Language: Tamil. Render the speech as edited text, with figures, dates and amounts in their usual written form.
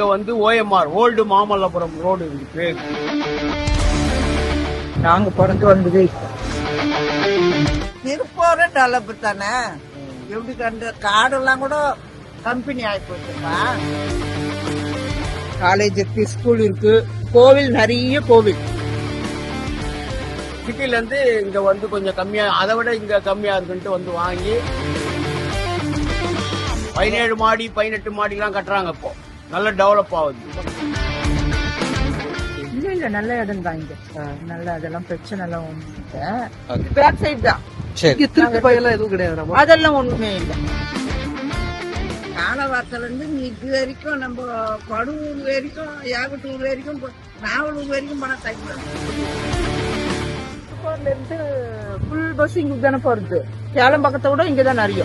இங்க வந்து OMR ஓல்டு மாமல்லபுரம் ரோடு இருக்கு. நாங்க பிறந்து வந்தது திருப்பூர் டெவலப் தானே. எப்படி கண்டு காடெல்லாம் கூட கம்பெனி ஆகி போச்சுப்பா. காலேஜ் இருக்கு, ஸ்கூல் இருக்கு, கோவில் நிறைய கோவில். சிட்டில இருந்து இங்க வந்து கொஞ்சம் கம்மியா, அதை விட இங்க கம்மியா இருக்குன்ட்டு வந்து வாங்கி 17 மாடி 18 மாடி எல்லாம் கட்டுறாங்க. இப்போ நல்ல டெவலப் ஆகுது. இல்ல நல்ல இடம் தான் இங்க. நல்ல அதெல்லாம் பிரச்சனை எல்லாம் ஒண்ணு பேக் சைடு தான். திருட்டு பையெல்லாம் எதுவும் கிடையாது. அதெல்லாம் ஒண்ணுமே இல்லை. காலவாரத்துல இருந்து இது வரைக்கும் நம்ம படூர் வரைக்கும், யாகத்தூர் வரைக்கும், நாவலூர் வரைக்கும் போனா டைம் இருந்து ஃபுல் பஸ் இங்க தானே போறது. சேலம் பக்கத்தை விட இங்கதான் நிறைய.